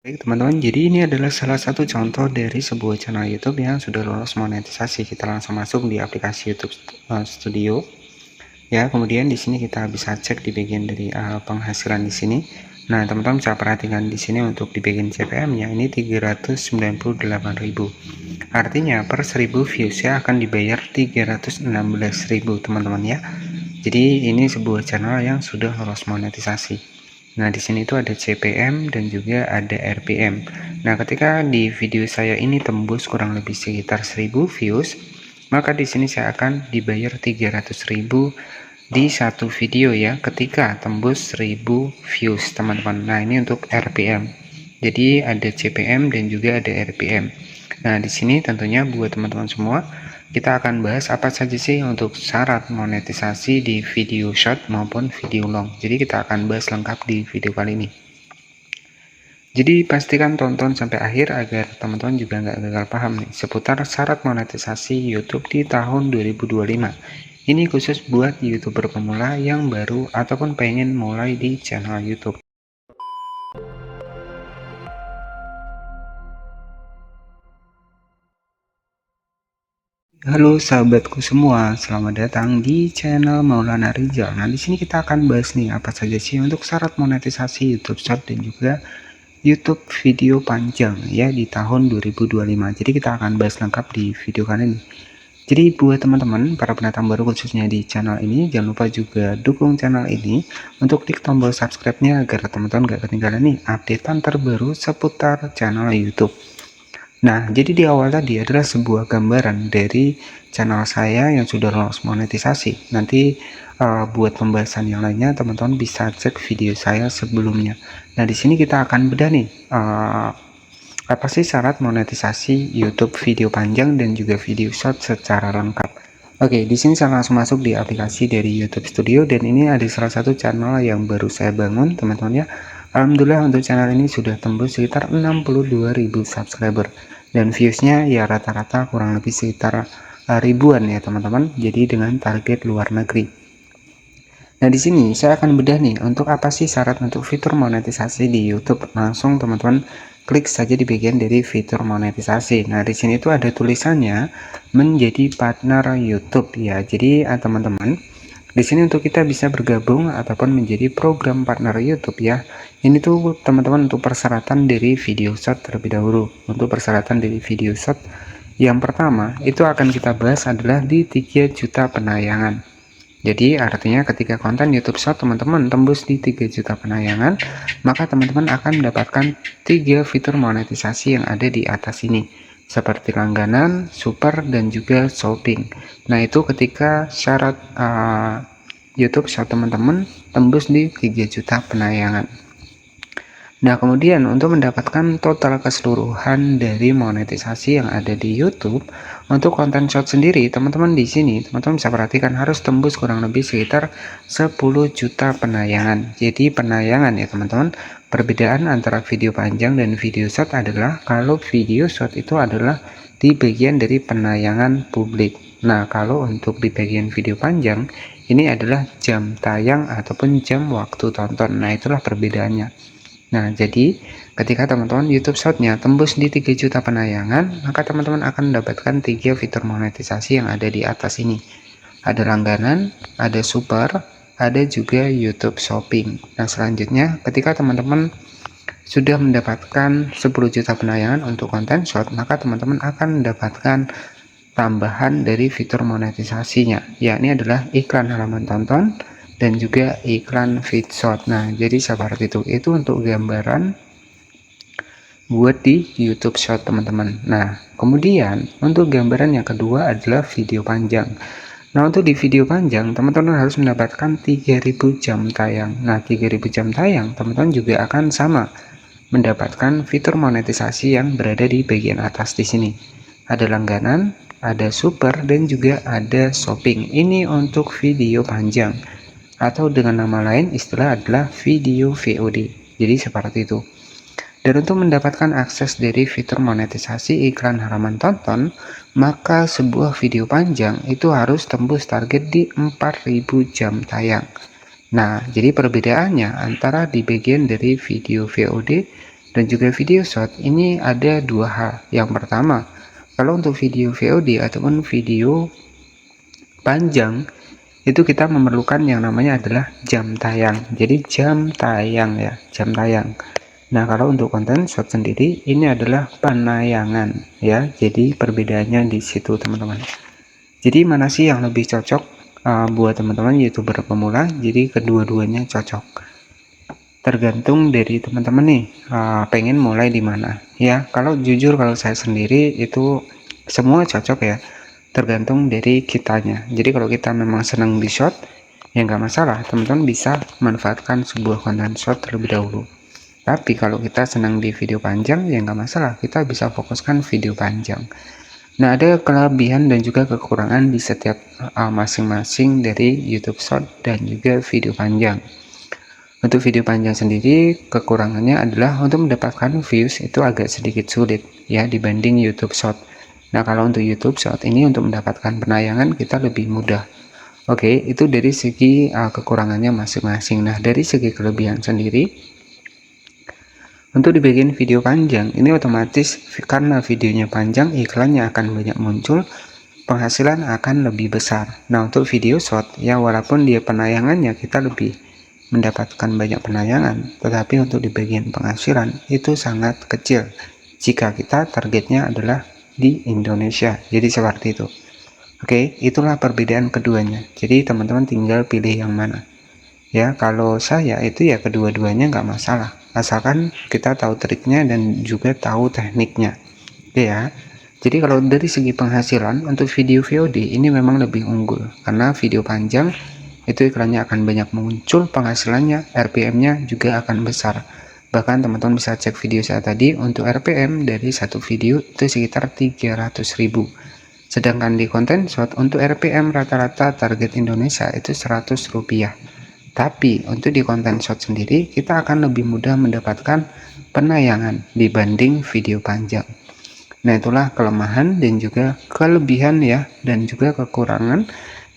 Baik teman-teman, jadi ini adalah salah satu contoh dari sebuah channel YouTube yang sudah lolos monetisasi. Kita langsung masuk di aplikasi YouTube Studio. Ya, kemudian di sini kita bisa cek di bagian dari penghasilan di sini. Nah, teman-teman bisa perhatikan di sini untuk di bagian CPM-nya ini 398.000. Artinya per 1000 views ya akan dibayar 316.000 teman-teman ya. Jadi ini sebuah channel yang sudah lolos monetisasi. Nah, di sini itu ada CPM dan juga ada RPM. Nah, ketika di video saya ini tembus kurang lebih sekitar 1000 views, maka di sini saya akan dibayar 300.000 di satu video ya, ketika tembus 1000 views, teman-teman. Nah, ini untuk RPM. Jadi ada CPM dan juga ada RPM. Nah, di sini tentunya buat teman-teman semua, kita akan bahas apa saja sih untuk syarat monetisasi di video short maupun video long. Jadi kita akan bahas lengkap di video kali ini. Jadi pastikan tonton sampai akhir agar teman-teman juga nggak gagal paham nih seputar syarat monetisasi YouTube di tahun 2025. Ini khusus buat YouTuber pemula yang baru ataupun pengen mulai di channel YouTube. Halo sahabatku semua, selamat datang di channel Maulana Rizal. Nah, di sini kita akan bahas nih apa saja sih untuk syarat monetisasi YouTube Short dan juga YouTube video panjang ya di tahun 2025. Jadi kita akan bahas lengkap di video kali ini. Jadi buat teman-teman para pendatang baru khususnya di channel ini, jangan lupa juga dukung channel ini untuk klik tombol subscribe-nya agar teman-teman gak ketinggalan nih updatean terbaru seputar channel YouTube. Nah, jadi di awal tadi adalah sebuah gambaran dari channel saya yang sudah lolos monetisasi. Nanti buat pembahasan yang lainnya teman-teman bisa cek video saya sebelumnya. Nah, di sini kita akan bedah nih apa sih syarat monetisasi YouTube video panjang dan juga video short secara lengkap. Oke, di sini saya langsung masuk di aplikasi dari YouTube Studio dan ini ada salah satu channel yang baru saya bangun, teman-teman ya. Alhamdulillah untuk channel ini sudah tembus sekitar 62.000 subscriber dan viewsnya ya rata-rata kurang lebih sekitar ribuan ya teman-teman. Jadi dengan target luar negeri. Nah, di sini saya akan bedah nih untuk apa sih syarat untuk fitur monetisasi di YouTube. Langsung teman-teman klik saja di bagian dari fitur monetisasi. Nah, di sini itu ada tulisannya menjadi partner YouTube ya. Jadi teman-teman, di sini untuk kita bisa bergabung ataupun menjadi program partner YouTube ya. Ini tuh teman-teman untuk persyaratan dari video short terlebih dahulu. Untuk persyaratan dari video short yang pertama itu akan kita bahas adalah di 3 juta penayangan. Jadi artinya ketika konten YouTube Short teman-teman tembus di 3 juta penayangan, maka teman-teman akan mendapatkan 3 fitur monetisasi yang ada di atas ini, seperti langganan, super, dan juga shopping. Nah, itu ketika syarat YouTube Short teman-teman tembus di 3 juta penayangan. Nah, kemudian untuk mendapatkan total keseluruhan dari monetisasi yang ada di YouTube untuk konten short sendiri, teman-teman di sini teman-teman bisa perhatikan harus tembus kurang lebih sekitar 10 juta penayangan. Jadi penayangan ya teman-teman. Perbedaan antara video panjang dan video short adalah kalau video short itu adalah di bagian dari penayangan publik. Nah, kalau untuk di bagian video panjang ini adalah jam tayang ataupun jam waktu tonton. Nah, itulah perbedaannya. Nah, jadi ketika teman-teman YouTube Short-nya tembus di 3 juta penayangan, maka teman-teman akan mendapatkan 3 fitur monetisasi yang ada di atas ini. Ada langganan, ada super, ada juga YouTube Shopping. Nah, selanjutnya ketika teman-teman sudah mendapatkan 10 juta penayangan untuk konten short, maka teman-teman akan mendapatkan tambahan dari fitur monetisasinya, yakni adalah iklan halaman tonton dan juga iklan feed short. Nah, jadi seperti itu untuk gambaran buat di YouTube Short teman-teman. Nah, kemudian untuk gambaran yang kedua adalah video panjang. Nah, untuk di video panjang teman-teman harus mendapatkan 3000 jam tayang. Nah, 3000 jam tayang teman-teman juga akan sama mendapatkan fitur monetisasi yang berada di bagian atas di sini. Ada langganan, ada super, dan juga ada shopping. Ini untuk video panjang, atau dengan nama lain istilah adalah video VOD. Jadi seperti itu. Dan untuk mendapatkan akses dari fitur monetisasi iklan halaman tonton, maka sebuah video panjang itu harus tembus target di 4000 jam tayang. Nah, jadi perbedaannya antara di bagian dari video VOD dan juga video short ini ada dua hal. Yang pertama, kalau untuk video VOD ataupun video panjang itu kita memerlukan yang namanya adalah jam tayang. Jadi jam tayang ya, jam tayang. Nah, kalau untuk konten short sendiri ini adalah penayangan ya. Jadi perbedaannya di situ teman-teman. Jadi mana sih yang lebih cocok buat teman-teman YouTuber pemula? Jadi kedua-duanya cocok. Tergantung dari teman-teman nih pengen mulai di mana ya. Kalau jujur kalau saya sendiri itu semua cocok ya, tergantung dari kitanya. Jadi kalau kita memang senang di short ya nggak masalah, teman-teman bisa manfaatkan sebuah konten short terlebih dahulu. Tapi kalau kita senang di video panjang ya nggak masalah, kita bisa fokuskan video panjang. Nah, ada kelebihan dan juga kekurangan di setiap masing-masing dari YouTube short dan juga video panjang. Untuk video panjang sendiri, kekurangannya adalah untuk mendapatkan views itu agak sedikit sulit ya dibanding YouTube Short. Nah, kalau untuk YouTube Short ini untuk mendapatkan penayangan kita lebih mudah. Oke, itu dari segi kekurangannya masing-masing. Nah, dari segi kelebihan sendiri, untuk di bagian video panjang, ini otomatis karena videonya panjang, iklannya akan banyak muncul, penghasilan akan lebih besar. Nah, untuk video short, ya walaupun dia penayangannya kita lebih mendapatkan banyak penayangan, tetapi untuk di bagian penghasilan itu sangat kecil jika kita targetnya adalah di Indonesia. Jadi seperti itu. Oke, itulah perbedaan keduanya. Jadi teman-teman tinggal pilih yang mana. Ya, kalau saya itu ya kedua-duanya nggak masalah, asalkan kita tahu triknya dan juga tahu tekniknya. Oke ya. Jadi kalau dari segi penghasilan untuk video VOD ini memang lebih unggul karena video panjang itu iklannya akan banyak muncul, penghasilannya, RPM-nya juga akan besar. Bahkan teman-teman bisa cek video saya tadi, untuk RPM dari satu video itu sekitar 300.000. Sedangkan di konten short untuk RPM rata-rata target Indonesia itu 100 rupiah. Tapi untuk di konten short sendiri kita akan lebih mudah mendapatkan penayangan dibanding video panjang. Nah, itulah kelemahan dan juga kelebihan ya, dan juga kekurangan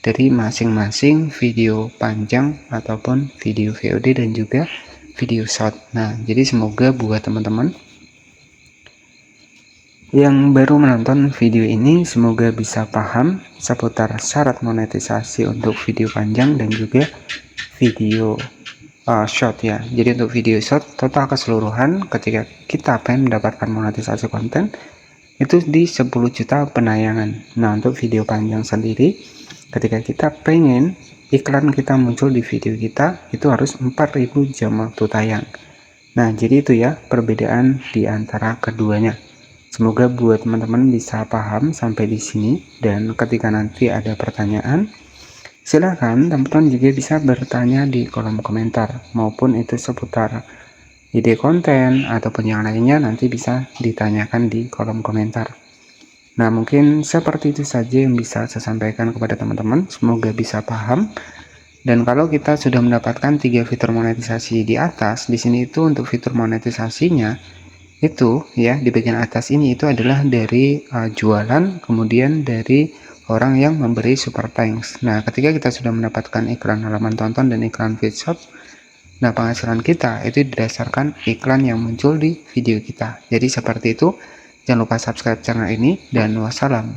dari masing-masing video panjang ataupun video VOD dan juga video short. Nah, jadi semoga buat teman-teman yang baru menonton video ini semoga bisa paham seputar syarat monetisasi untuk video panjang dan juga video short ya. Jadi untuk video short total keseluruhan ketika kita pengen mendapatkan monetisasi konten itu di 10 juta penayangan. Nah, untuk video panjang sendiri ketika kita pengen iklan kita muncul di video kita itu harus 4000 jam waktu tayang. Nah, jadi itu ya perbedaan di antara keduanya. Semoga buat teman-teman bisa paham sampai di sini, dan ketika nanti ada pertanyaan silahkan teman-teman juga bisa bertanya di kolom komentar, maupun itu seputar ide konten ataupun yang lainnya nanti bisa ditanyakan di kolom komentar. Nah, mungkin seperti itu saja yang bisa saya sampaikan kepada teman-teman. Semoga bisa paham. Dan kalau kita sudah mendapatkan 3 fitur monetisasi di atas, di sini itu untuk fitur monetisasinya itu ya di bagian atas ini itu adalah dari jualan, kemudian dari orang yang memberi super thanks. Nah, ketika kita sudah mendapatkan iklan halaman tonton dan iklan feed shop, nah penghasilan kita itu didasarkan iklan yang muncul di video kita. Jadi seperti itu. Jangan lupa subscribe channel ini, dan wassalam.